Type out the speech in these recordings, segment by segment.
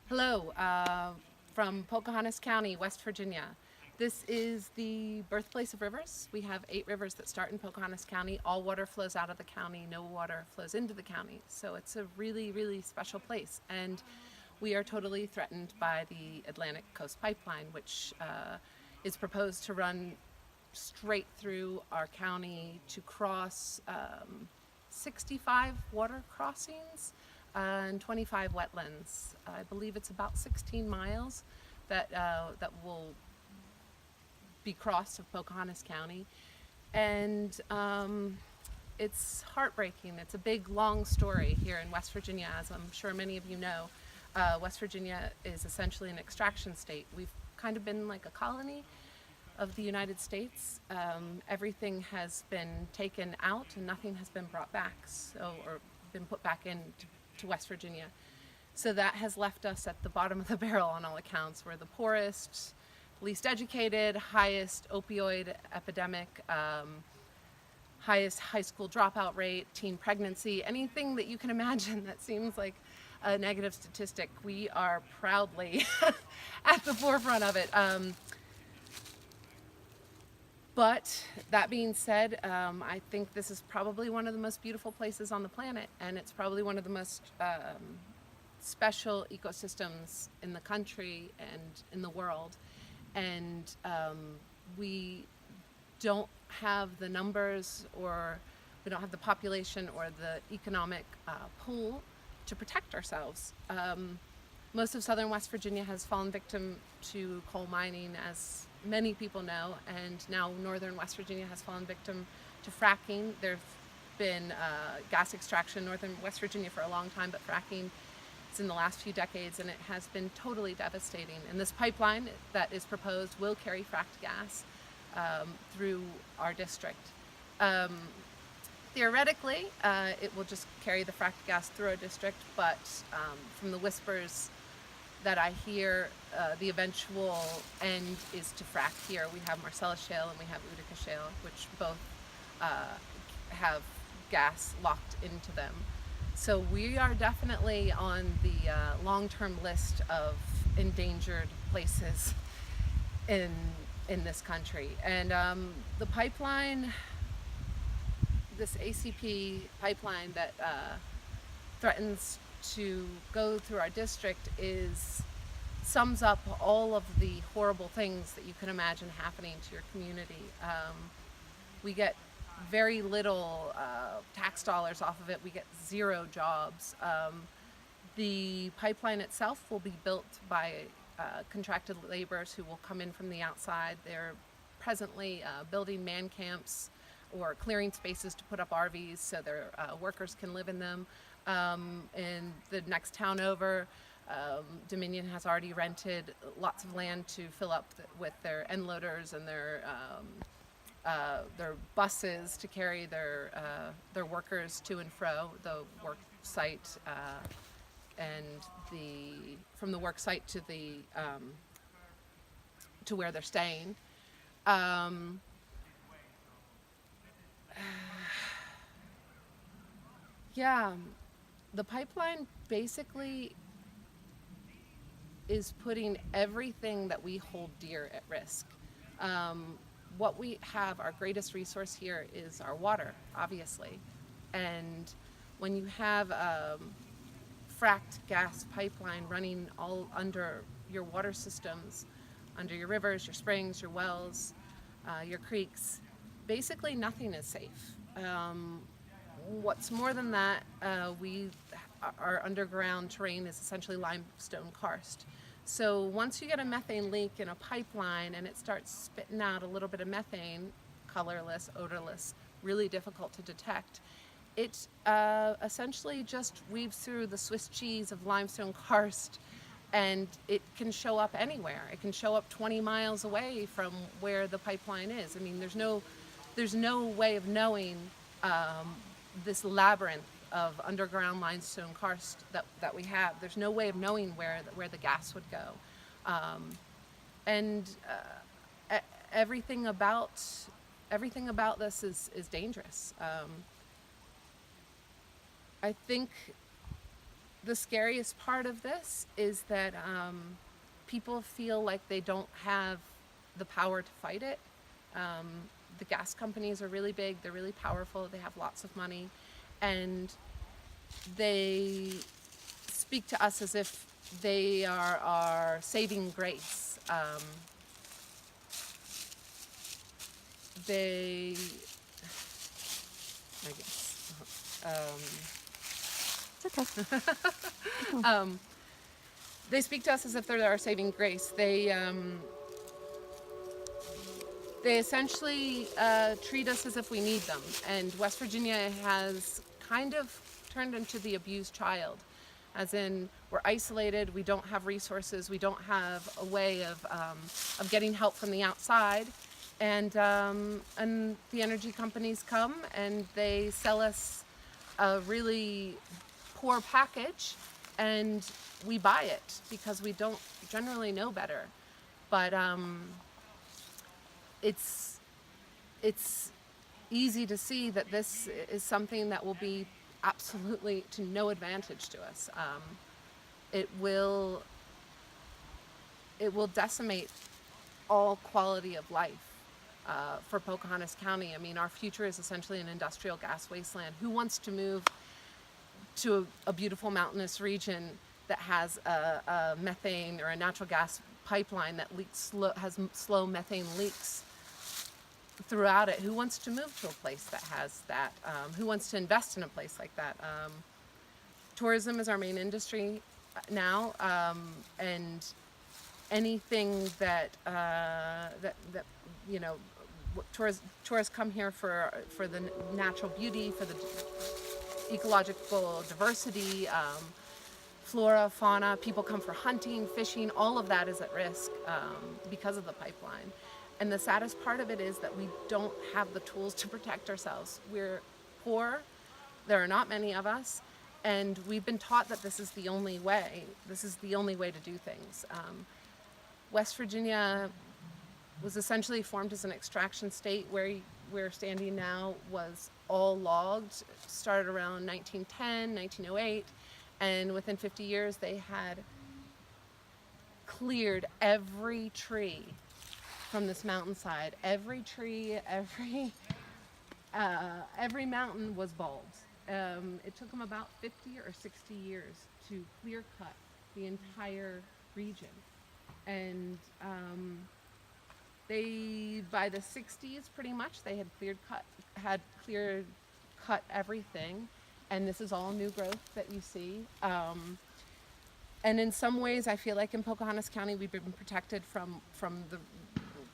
Hello, from Pocahontas County, West Virginia. This is the birthplace of rivers. We have 8 rivers that start in Pocahontas County. All water flows out of the county, no water flows into the county. So it's a really, really special place. And we are totally threatened by the Atlantic Coast Pipeline, which is proposed to run straight through our county to cross 65 water crossings and 25 wetlands. I believe it's about 16 miles that will be crossed of Pocahontas County, and it's heartbreaking. It's a big, long story here in West Virginia, as I'm sure many of you know. West Virginia is essentially an extraction state. We've kind of been like a colony of the United States. Everything has been taken out and nothing has been brought back, or been put back in to West Virginia. So that has left us at the bottom of the barrel on all accounts. We're the poorest, least educated, highest opioid epidemic, highest high school dropout rate, teen pregnancy, anything that you can imagine that seems like a negative statistic. We are proudly at the forefront of it. But that being said, I think this is probably one of the most beautiful places on the planet, and it's probably one of the most special ecosystems in the country and in the world. And we don't have the numbers, or we don't have the population or the economic pool to protect ourselves. Most of southern West Virginia has fallen victim to coal mining, as many people know, and now northern West Virginia has fallen victim to fracking. There've been gas extraction in northern West Virginia for a long time, but fracking is in the last few decades, and it has been totally devastating. And this pipeline that is proposed will carry fracked gas through our district. Theoretically, it will just carry the fracked gas through our district, but from the whispers that I hear, the eventual end is to frack here. We have Marcellus Shale and we have Utica Shale, which both have gas locked into them. So we are definitely on the long-term list of endangered places in this country. And the pipeline, this ACP pipeline that threatens to go through our district, sums up all of the horrible things that you can imagine happening to your community. We get very little tax dollars off of it. We get 0 jobs. The pipeline itself will be built by contracted laborers who will come in from the outside. They're presently building man camps or clearing spaces to put up RVs so their workers can live in them. In the next town over, Dominion has already rented lots of land to fill up with their end loaders and their buses to carry their workers to and fro the work site, and from the work site to where they're staying. Yeah, the pipeline basically is putting everything that we hold dear at risk. What we have, our greatest resource here, is our water, obviously. And when you have a fracked gas pipeline running all under your water systems, under your rivers, your springs, your wells, your creeks, basically nothing is safe. What's more than that, our underground terrain is essentially limestone karst. So once you get a methane leak in a pipeline and it starts spitting out a little bit of methane, colorless, odorless, really difficult to detect, it essentially just weaves through the Swiss cheese of limestone karst, and it can show up anywhere. It can show up 20 miles away from where the pipeline is. I mean, there's no way of knowing this labyrinth of underground limestone karst that we have. There's no way of knowing where the gas would go, and everything about this is dangerous. I think the scariest part of this is that people feel like they don't have the power to fight it. The gas companies are really big, they're really powerful, they have lots of money, and they speak to us as if they are our saving grace. They, I guess, It's okay. they speak to us as if they're our saving grace. They essentially treat us as if we need them. And West Virginia has kind of turned into the abused child, as in we're isolated, we don't have resources, we don't have a way of getting help from the outside. And the energy companies come and they sell us a really poor package, and we buy it because we don't generally know better. But it's easy to see that this is something that will be absolutely to no advantage to us. It will decimate all quality of life for Pocahontas County. I mean, our future is essentially an industrial gas wasteland. Who wants to move to a beautiful mountainous region that has a methane or a natural gas pipeline that has slow methane leaks throughout it? Who wants to move to a place that has that? Who wants to invest in a place like that? Tourism is our main industry now, and anything that you know, tourists come here for the natural beauty, for the ecological diversity, flora, fauna. People come for hunting, fishing. All of that is at risk because of the pipeline. And the saddest part of it is that we don't have the tools to protect ourselves. We're poor. There are not many of us. And we've been taught that this is the only way. This is the only way to do things. West Virginia was essentially formed as an extraction state. Where we're standing now was all logged. Started around 1910, 1908. And within 50 years, they had cleared every tree from this mountainside. Every tree, every mountain was bald. It took them about 50 or 60 years to clear cut the entire region. And they, by the 60s, pretty much, they had cleared cut everything. And this is all new growth that you see. And in some ways, I feel like in Pocahontas County, we've been protected from the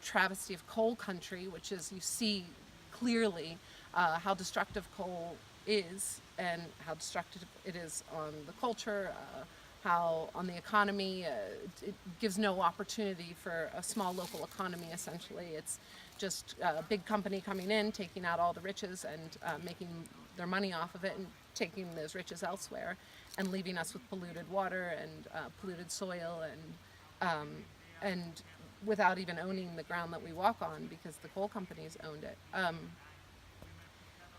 travesty of coal country, which is, you see clearly how destructive coal is and how destructive it is on the culture, how on the economy. It gives no opportunity for a small local economy, essentially. It's just a big company coming in, taking out all the riches and making their money off of it and taking those riches elsewhere and leaving us with polluted water and polluted soil and without even owning the ground that we walk on because the coal companies owned it.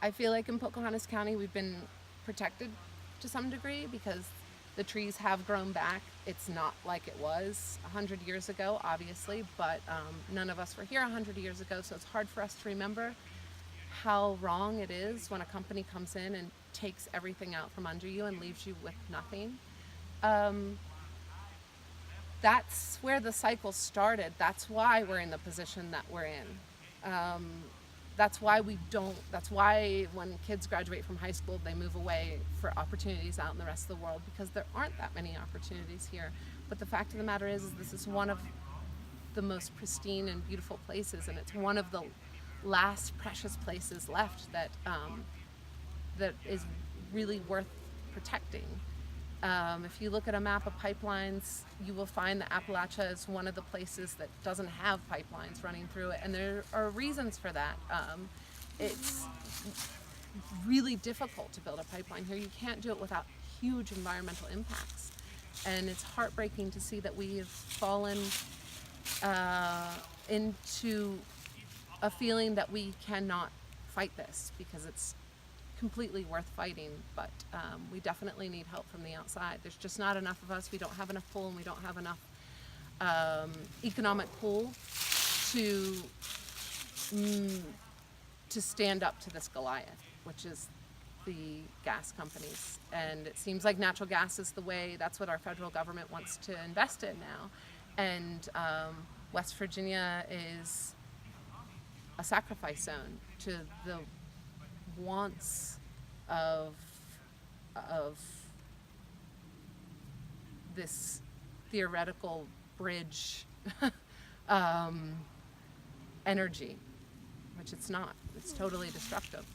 I feel like in Pocahontas County we've been protected to some degree because the trees have grown back. It's not like it was 100 years ago, obviously, but none of us were here 100 years ago, so it's hard for us to remember how wrong it is when a company comes in and takes everything out from under you and leaves you with nothing. That's where the cycle started. That's why we're in the position that we're in. That's why when kids graduate from high school, they move away for opportunities out in the rest of the world, because there aren't that many opportunities here. But the fact of the matter is this is one of the most pristine and beautiful places, and it's one of the last precious places left that is really worth protecting. If you look at a map of pipelines, you will find that Appalachia is one of the places that doesn't have pipelines running through it, and there are reasons for that. It's really difficult to build a pipeline here. You can't do it without huge environmental impacts, and it's heartbreaking to see that we have fallen into a feeling that we cannot fight this because it's completely worth fighting, but we definitely need help from the outside. There's just not enough of us. We don't have enough pull, and we don't have enough economic pull to stand up to this Goliath, which is the gas companies. And it seems like natural gas is the way. That's what our federal government wants to invest in now. And West Virginia is a sacrifice zone to the wants of this theoretical bridge energy, which it's not. It's totally destructive.